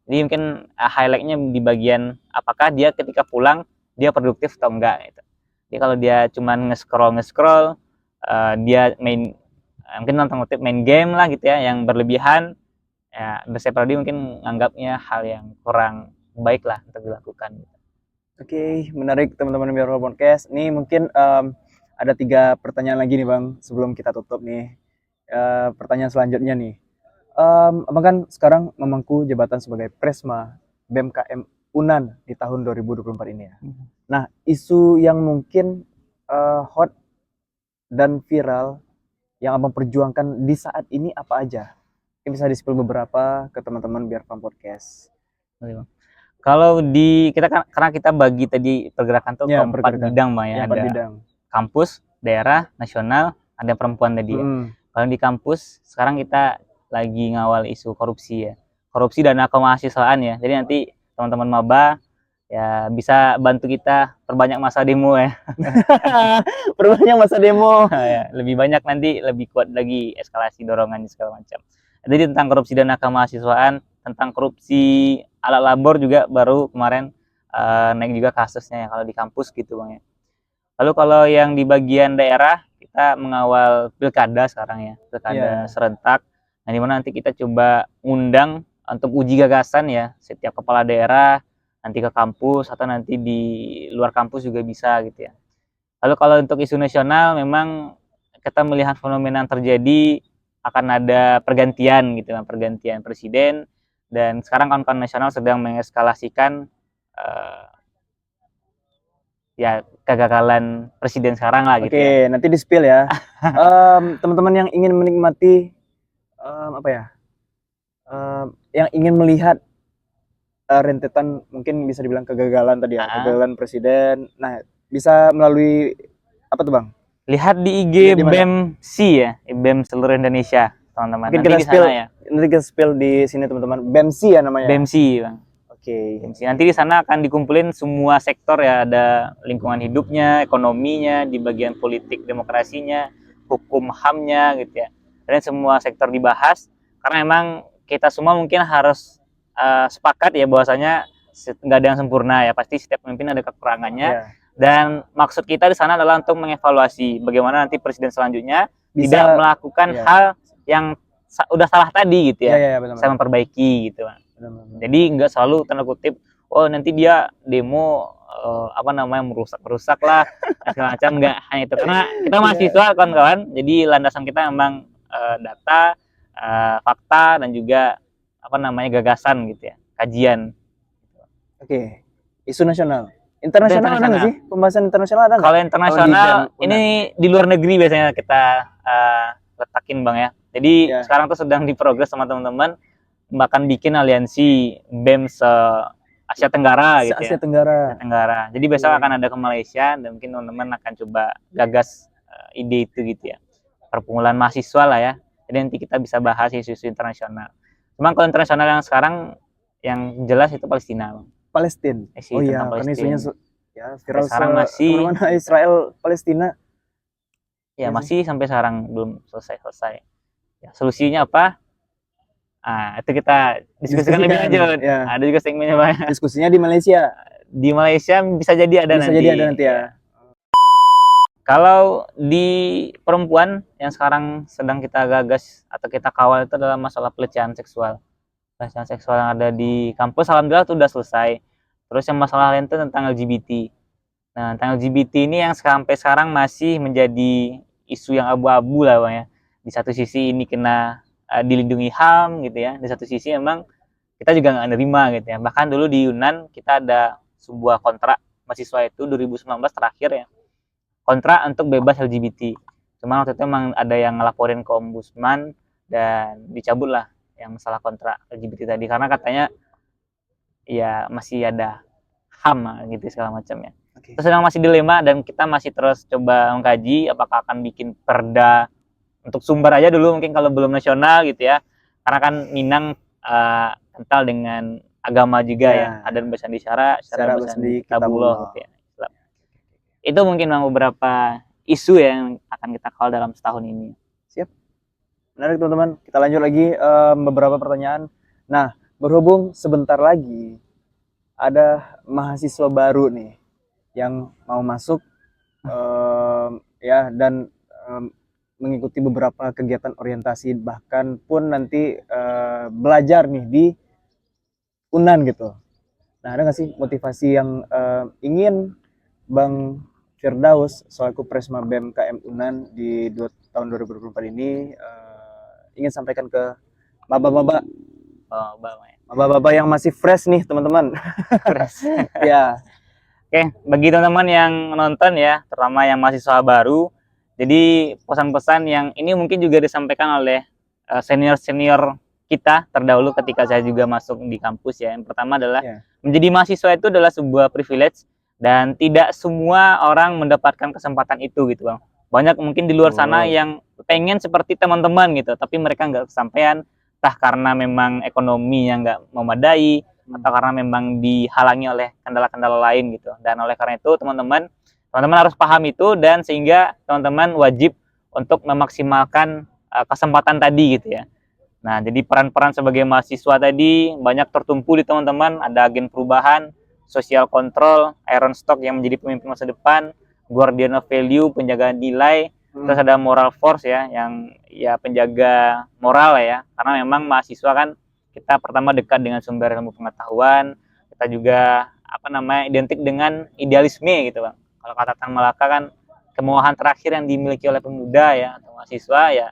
Speaker 2: Jadi mungkin highlightnya di bagian apakah dia ketika pulang dia produktif atau enggak gitu. Jadi kalau dia cuman nge-scroll, dia mungkin nonton main game lah gitu ya, yang berlebihan, ya saya pribadi mungkin anggapnya hal yang kurang baik lah untuk dilakukan.
Speaker 1: Oke, menarik teman-teman Biar Podcast. Nih mungkin ada 3 pertanyaan lagi nih Bang sebelum kita tutup nih. Pertanyaan selanjutnya nih. Abang kan sekarang memangku jabatan sebagai Presma BMKM Unan di tahun 2024 ini ya. Nah, isu yang mungkin hot dan viral yang Abang perjuangkan di saat ini apa aja? Mungkin bisa di-spill beberapa ke teman-teman Biar Podcast.
Speaker 2: Kalau karena kita bagi tadi pergerakan tuh ke 4 bidang Mbak ya. Ada
Speaker 1: bidang.
Speaker 2: Kampus, daerah, nasional, ada perempuan tadi ya. Kalau di kampus sekarang kita lagi ngawal isu korupsi ya. Korupsi dana kemahasiswaan ya. Jadi nanti teman-teman maba ya bisa bantu kita perbanyak masa demo ya.
Speaker 1: Perbanyak masa demo.
Speaker 2: Ya, lebih banyak nanti, lebih kuat lagi eskalasi dorongannya segala macam. Jadi tentang korupsi dana kemahasiswaan, tentang korupsi alat labor juga baru kemarin naik juga kasusnya ya kalau di kampus gitu Bang ya. Lalu kalau yang di bagian daerah, kita mengawal pilkada sekarang ya, pilkada serentak. Nah, dimana nanti kita coba undang untuk uji gagasan ya, setiap kepala daerah nanti ke kampus atau nanti di luar kampus juga bisa gitu ya. Lalu kalau untuk isu nasional, memang kita melihat fenomena yang terjadi akan ada pergantian gitu, pergantian presiden, dan sekarang kawan-kawan nasional sedang mengeskalasikan ya kegagalan presiden sekarang lah gitu.
Speaker 1: Oke, nanti di spill ya. Teman-teman yang ingin menikmati apa ya? Yang ingin melihat rentetan mungkin bisa dibilang kegagalan tadi ya, kegagalan presiden. Nah, bisa melalui apa tuh Bang?
Speaker 2: Lihat di IG BEMC ya, BEM seluruh Indonesia, teman-teman.
Speaker 1: Mungkin kita spill ya. Nanti kita spill di sini teman-teman. BEMC ya namanya.
Speaker 2: BEMC, Bang.
Speaker 1: Oke.
Speaker 2: Nanti di sana akan dikumpulin semua sektor ya, ada lingkungan hidupnya, ekonominya, di bagian politik demokrasinya, hukum HAM-nya gitu ya. Dan semua sektor dibahas karena memang kita semua mungkin harus sepakat ya bahwasanya nggak ada yang sempurna ya, pasti setiap pemimpin ada kekurangannya. Dan maksud kita di sana adalah untuk mengevaluasi bagaimana nanti presiden selanjutnya tidak melakukan hal yang udah salah tadi gitu ya. Saya memperbaiki gitu Bang. Jadi nggak selalu tanda kutip oh nanti dia demo apa namanya merusak lah segala macam. Enggak hanya itu, karena kita mahasiswa kawan-kawan, jadi landasan kita memang data, fakta, dan juga apa namanya gagasan gitu ya, kajian.
Speaker 1: Oke. Isu nasional. Internasional ada nggak sih? Pembahasan internasional ada nggak?
Speaker 2: Kalau internasional
Speaker 1: BEM
Speaker 2: ini di luar negeri biasanya kita letakin Bang ya. Jadi sekarang tuh sedang diprogres sama teman-teman, bahkan bikin aliansi BEM se Asia Tenggara gitu ya.
Speaker 1: Asia Tenggara.
Speaker 2: Asia Tenggara. Jadi besok akan ada ke Malaysia, dan mungkin teman-teman akan coba gagas ide itu gitu ya. Perkumpulan mahasiswa lah ya. Jadi nanti kita bisa bahas isu-isu internasional. Cuma kalau internasional yang sekarang yang jelas itu Palestina, Bang.
Speaker 1: Palestina. Oh iya, kan isunya ya viral
Speaker 2: sekarang masih
Speaker 1: kemana-mana Israel Palestina.
Speaker 2: Ya masih sampai sekarang belum selesai. Ya, solusinya apa? Itu kita diskusikan lebih lanjut. Ya. Ada juga segmennya Bang.
Speaker 1: Diskusinya di Malaysia.
Speaker 2: Di Malaysia bisa jadi ada nanti.
Speaker 1: Bisa jadi ada nanti ya.
Speaker 2: Kalau di perempuan yang sekarang sedang kita gagas atau kita kawal itu adalah masalah pelecehan seksual. Pelecehan seksual yang ada di kampus alhamdulillah itu udah selesai. Terus yang masalah lain itu tentang LGBT. Nah, tentang LGBT ini yang sampai sekarang masih menjadi isu yang abu-abu lah Bang ya. Di satu sisi ini kena dilindungi HAM gitu ya. Di satu sisi memang kita juga nggak nerima gitu ya. Bahkan dulu di Yunan kita ada sebuah kontrak mahasiswa itu 2019 terakhir ya. Kontrak untuk bebas LGBT. Cuma waktu itu memang ada yang ngelaporin ke ombudsman dan dicabut lah yang masalah kontrak LGBT tadi, karena katanya ya masih ada HAM gitu segala macam ya. Itu sedang masih dilema, dan kita masih terus coba mengkaji apakah akan bikin perda untuk Sumber aja dulu mungkin kalau belum nasional gitu ya, karena kan Minang kental dengan agama juga ya, adat bersandi syara bersandi kitabullah gitu ya. Itu mungkin beberapa isu yang akan kita kawal dalam setahun ini.
Speaker 1: Siap. Menarik teman-teman. Kita lanjut lagi beberapa pertanyaan. Nah, berhubung sebentar lagi ada mahasiswa baru nih yang mau masuk ya, dan mengikuti beberapa kegiatan orientasi, bahkan pun nanti belajar nih di Unan gitu. Nah, ada nggak sih motivasi yang ingin Bang Firdaus selaku Presma BEM KM Unan di tahun 2024 ini ingin sampaikan ke maba-maba yang masih fresh nih teman-teman.
Speaker 2: Fresh.
Speaker 1: Ya.
Speaker 2: Oke, bagi teman-teman yang menonton ya, terutama yang mahasiswa baru, jadi pesan-pesan yang ini mungkin juga disampaikan oleh senior-senior kita terdahulu ketika saya juga masuk di kampus ya. Yang pertama adalah menjadi mahasiswa itu adalah sebuah privilege, dan tidak semua orang mendapatkan kesempatan itu gitu Bang. Banyak mungkin di luar sana yang pengen seperti teman-teman gitu, tapi mereka nggak kesampaian, entah karena memang ekonomi yang nggak memadai, atau karena memang dihalangi oleh kendala-kendala lain gitu. Dan oleh karena itu teman-teman harus paham itu, dan sehingga teman-teman wajib untuk memaksimalkan kesempatan tadi gitu ya. Nah, jadi peran-peran sebagai mahasiswa tadi banyak tertumpu di teman-teman. Ada agen perubahan, social control, iron stock yang menjadi pemimpin masa depan, guardian of value, penjaga nilai, terus ada moral force ya, yang ya penjaga moral ya. Karena memang mahasiswa kan kita pertama dekat dengan sumber ilmu pengetahuan, kita juga identik dengan idealisme gitu Bang. Kalau kata Tan Malaka kan kemauan terakhir yang dimiliki oleh pemuda ya atau mahasiswa ya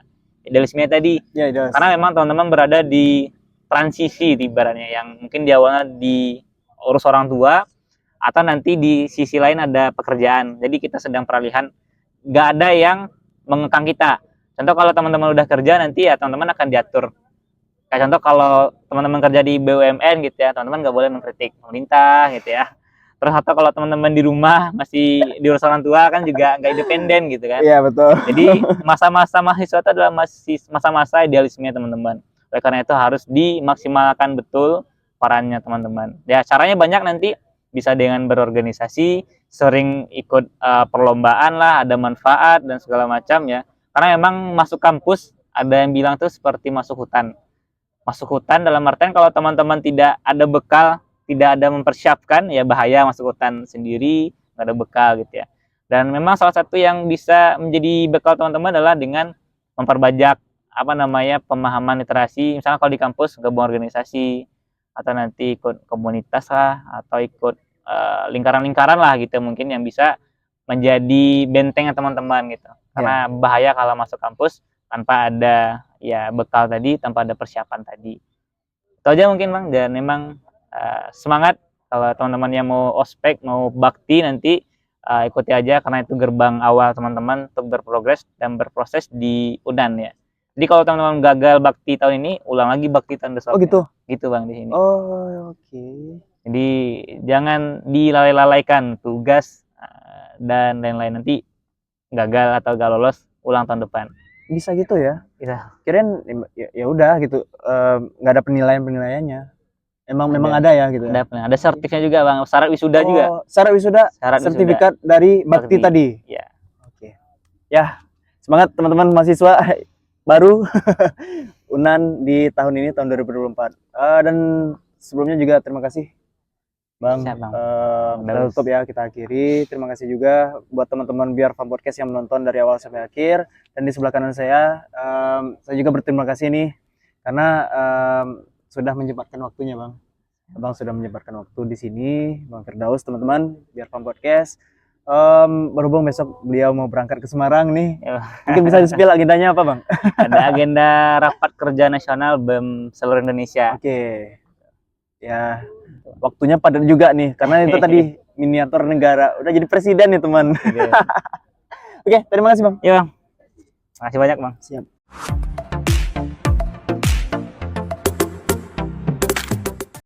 Speaker 2: idealisme tadi. Ya, karena memang teman-teman berada di transisi ibaratnya, yang mungkin di awalnya diurus orang tua, atau nanti di sisi lain ada pekerjaan. Jadi kita sedang peralihan, nggak ada yang mengekang kita. Contoh kalau teman-teman udah kerja nanti ya teman-teman akan diatur. Kayak contoh kalau teman-teman kerja di BUMN gitu ya, teman-teman nggak boleh mengkritik pemerintah gitu ya. Terus atau kalau teman-teman di rumah masih diurus orang tua kan juga nggak independen gitu kan.
Speaker 1: Iya betul.
Speaker 2: Jadi masa-masa mahasiswa itu adalah masa-masa idealisme teman-teman. Oleh karena itu harus dimaksimalkan betul perannya teman-teman. Ya caranya banyak, nanti bisa dengan berorganisasi, sering ikut perlombaan lah, ada manfaat dan segala macam ya. Karena memang masuk kampus ada yang bilang tuh seperti masuk hutan. Masuk hutan dalam artian kalau teman-teman tidak ada bekal, tidak ada mempersiapkan, ya bahaya masuk hutan sendiri, nggak ada bekal gitu ya. Dan memang salah satu yang bisa menjadi bekal teman-teman adalah dengan memperbajak pemahaman literasi. Misalnya kalau di kampus gabung organisasi, atau nanti ikut komunitas lah, atau ikut lingkaran-lingkaran lah gitu mungkin yang bisa menjadi benteng teman-teman gitu. Karena bahaya kalau masuk kampus tanpa ada ya bekal tadi, tanpa ada persiapan tadi. Itu aja mungkin Bang, dan memang semangat kalau teman-teman yang mau ospek, mau bakti nanti ikuti aja karena itu gerbang awal teman-teman untuk berprogres dan berproses di UNAN ya. Jadi kalau teman-teman gagal bakti tahun ini, ulang lagi bakti tahun depan.
Speaker 1: Oh gitu.
Speaker 2: Gitu Bang di sini.
Speaker 1: Oh, oke.
Speaker 2: Jadi jangan dilalaikan tugas dan lain-lain, nanti gagal atau gak lolos ulang tahun depan.
Speaker 1: Bisa gitu ya?
Speaker 2: Bisa.
Speaker 1: Kirain ya udah gitu, nggak ada penilaiannya. Memang ada ya gitu.
Speaker 2: Ada sertifikatnya juga Bang, syarat wisuda juga.
Speaker 1: Syarat wisuda, sertifikat dari bakti tadi.
Speaker 2: Ya.
Speaker 1: Oke. Ya, semangat teman-teman mahasiswa baru UNAN di tahun ini, tahun 2024. Dan sebelumnya juga terima kasih Bang. Kita tutup ya, kita akhiri. Terima kasih juga buat teman-teman Biar Farm Podcast yang menonton dari awal sampai akhir. Dan di sebelah kanan saya juga berterima kasih nih karena sudah menyempatkan waktunya Bang. Abang sudah menyempatkan waktu di sini, Bang Firdaus, teman-teman Biar Farm Podcast. Berhubung besok beliau mau berangkat ke Semarang nih, mungkin bisa di-spill agendanya apa Bang?
Speaker 2: Ada agenda rapat kerja nasional BEM seluruh Indonesia.
Speaker 1: Oke. Ya, waktunya padat juga nih, karena itu tadi miniatur negara. Udah jadi presiden nih teman. Oke, terima kasih Bang.
Speaker 2: Iya Bang. Makasih banyak Bang.
Speaker 1: Siap.